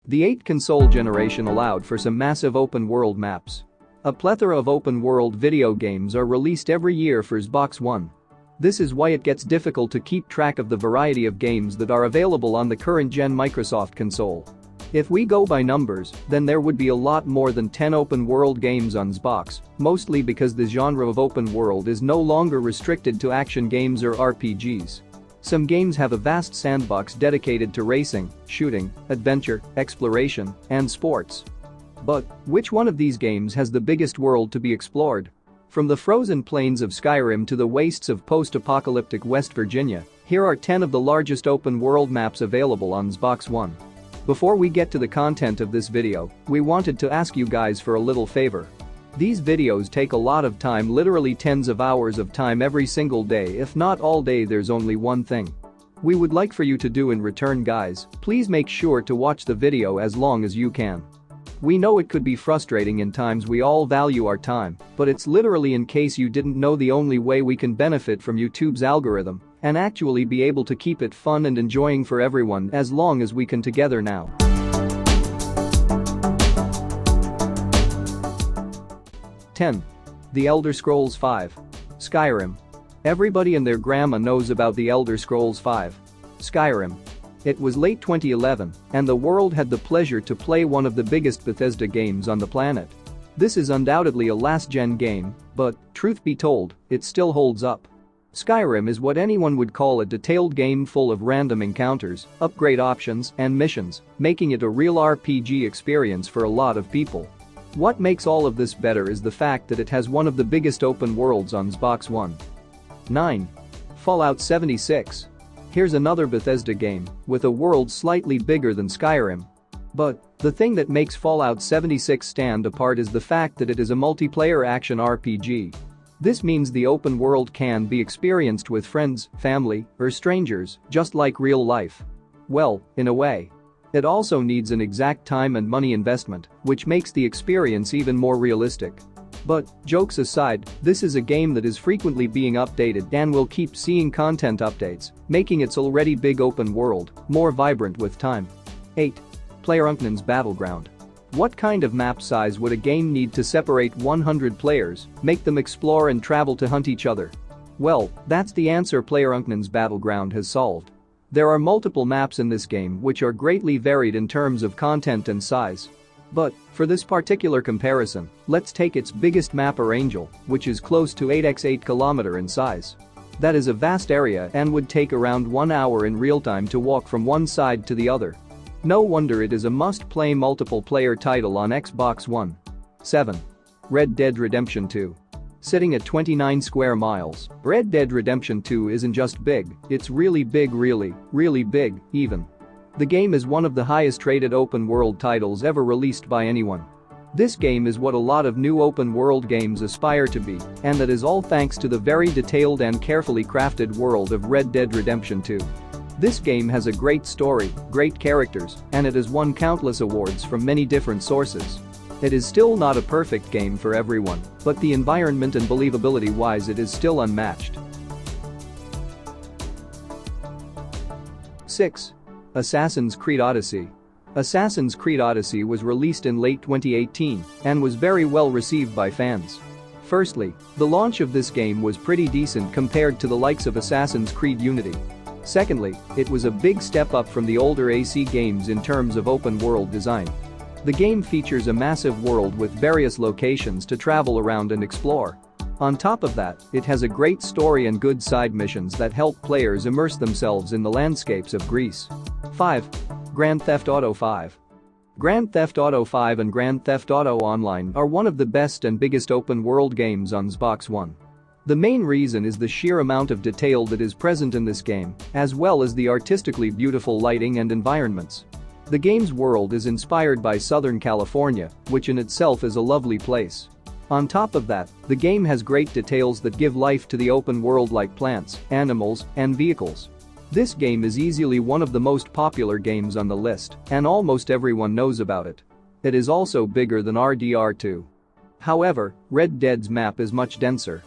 The 8th console generation allowed for some massive open-world maps. A plethora of open-world video games are released every year for Xbox One. This is why it gets difficult to keep track of the variety of games that are available on the current-gen Microsoft console. If we go by numbers, then there would be a lot more than 10 open-world games on Xbox, mostly because the genre of open-world is no longer restricted to action games or RPGs. Some games have a vast sandbox dedicated to racing, shooting, adventure, exploration, and sports. But which one of these games has the biggest world to be explored? From the frozen plains of Skyrim to the wastes of post-apocalyptic West Virginia, here are 10 of the largest open-world maps available on Xbox One. Before we get to the content of this video, we wanted to ask you guys for a little favor. These videos take a lot of time, literally tens of hours of time every single day, if not all day. There's only one thing we would like for you to do in return, guys. Please make sure to watch the video as long as you can. We know it could be frustrating in times. We all value our time, but it's literally, in case you didn't know, the only way we can benefit from YouTube's algorithm and actually be able to keep it fun and enjoying for everyone as long as we can together now. 10. The Elder Scrolls V. Skyrim. Everybody and their grandma knows about The Elder Scrolls V. Skyrim. It was late 2011, and the world had the pleasure to play one of the biggest Bethesda games on the planet. This is undoubtedly a last-gen game, but, truth be told, it still holds up. Skyrim is what anyone would call a detailed game full of random encounters, upgrade options, and missions, making it a real RPG experience for a lot of people. What makes all of this better is the fact that it has one of the biggest open worlds on Xbox One. 9. Fallout 76. Here's another Bethesda game with a world slightly bigger than Skyrim. But the thing that makes Fallout 76 stand apart is the fact that it is a multiplayer action RPG. This means the open world can be experienced with friends, family, or strangers, just like real life. Well, in a way. It also needs an exact time and money investment, which makes the experience even more realistic. But, jokes aside, this is a game that is frequently being updated and will keep seeing content updates, making its already big open world more vibrant with time. 8. PlayerUnknown's Battleground. What kind of map size would a game need to separate 100 players, make them explore and travel to hunt each other? Well, that's the answer PlayerUnknown's Battleground has solved. There are multiple maps in this game which are greatly varied in terms of content and size. But, for this particular comparison, let's take its biggest map, Angel, which is close to 8x8 km in size. That is a vast area and would take around 1 hour in real time to walk from one side to the other. No wonder it is a must-play multiple-player title on Xbox One. 7. Red Dead Redemption 2. Sitting at 29 square miles, Red Dead Redemption 2 isn't just big, it's really big, really big, even. The game is one of the highest-rated open-world titles ever released by anyone. This game is what a lot of new open-world games aspire to be, and that is all thanks to the very detailed and carefully crafted world of Red Dead Redemption 2. This game has a great story, great characters, and it has won countless awards from many different sources. It is still not a perfect game for everyone, but the environment and believability-wise it is still unmatched. 6. Assassin's Creed Odyssey. Assassin's Creed Odyssey was released in late 2018 and was very well received by fans. Firstly, the launch of this game was pretty decent compared to the likes of Assassin's Creed Unity. Secondly, it was a big step up from the older AC games in terms of open-world design. The game features a massive world with various locations to travel around and explore. On top of that, it has a great story and good side missions that help players immerse themselves in the landscapes of Greece. 5. Grand Theft Auto V. Grand Theft Auto V and Grand Theft Auto Online are one of the best and biggest open-world games on Xbox One. The main reason is the sheer amount of detail that is present in this game, as well as the artistically beautiful lighting and environments. The game's world is inspired by Southern California, which in itself is a lovely place. On top of that, the game has great details that give life to the open world, like plants, animals, and vehicles. This game is easily one of the most popular games on the list, and almost everyone knows about it. It is also bigger than RDR2. However, Red Dead's map is much denser.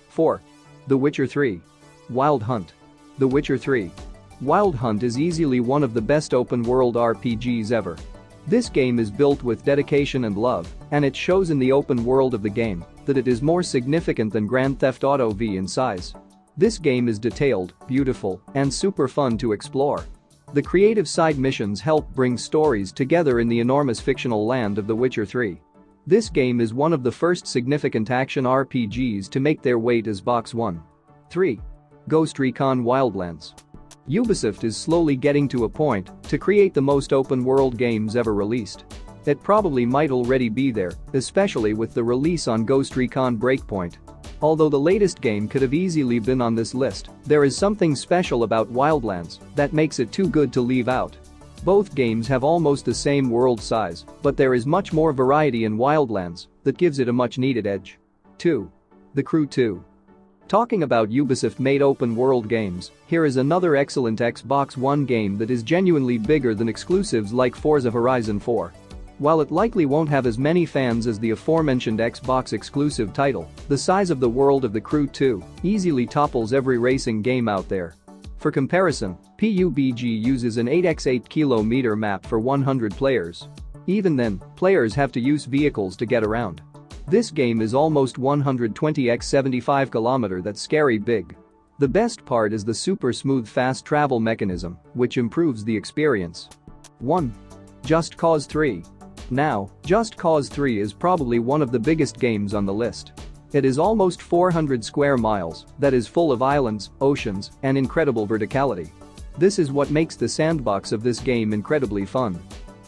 4. The Witcher 3. Wild Hunt. The Witcher 3. Wild Hunt is easily one of the best open-world RPGs ever. This game is built with dedication and love, and it shows in the open world of the game that it is more significant than Grand Theft Auto V in size. This game is detailed, beautiful, and super fun to explore. The creative side missions help bring stories together in the enormous fictional land of The Witcher 3. This game is one of the first significant action RPGs to make their way to Xbox One. 3. Ghost Recon Wildlands. Ubisoft is slowly getting to a point to create the most open-world games ever released. It probably might already be there, especially with the release on Ghost Recon Breakpoint. Although the latest game could have easily been on this list, there is something special about Wildlands that makes it too good to leave out. Both games have almost the same world size, but there is much more variety in Wildlands that gives it a much-needed edge. 2. The Crew 2. Talking about Ubisoft-made open-world games, here is another excellent Xbox One game that is genuinely bigger than exclusives like Forza Horizon 4. While it likely won't have as many fans as the aforementioned Xbox exclusive title, the size of the world of The Crew 2 easily topples every racing game out there. For comparison, PUBG uses an 8x8 km map for 100 players. Even then, players have to use vehicles to get around. This game is almost 120x75 km. That's scary big. The best part is the super smooth fast travel mechanism, which improves the experience. 1. Just Cause 3. Now, Just Cause 3 is probably one of the biggest games on the list. It is almost 400 square miles that is full of islands, oceans, and incredible verticality. This is what makes the sandbox of this game incredibly fun.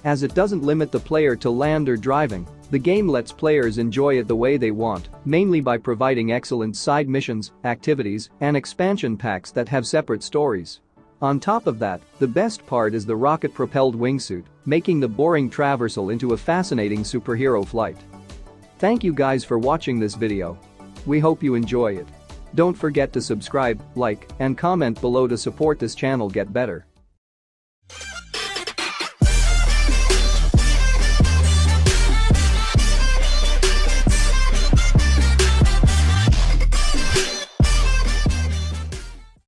As it doesn't limit the player to land or driving, the game lets players enjoy it the way they want, mainly by providing excellent side missions, activities, and expansion packs that have separate stories. On top of that, the best part is the rocket-propelled wingsuit, making the boring traversal into a fascinating superhero flight. Thank you guys for watching this video. We hope you enjoy it. Don't forget to subscribe, like, and comment below to support this channel get better.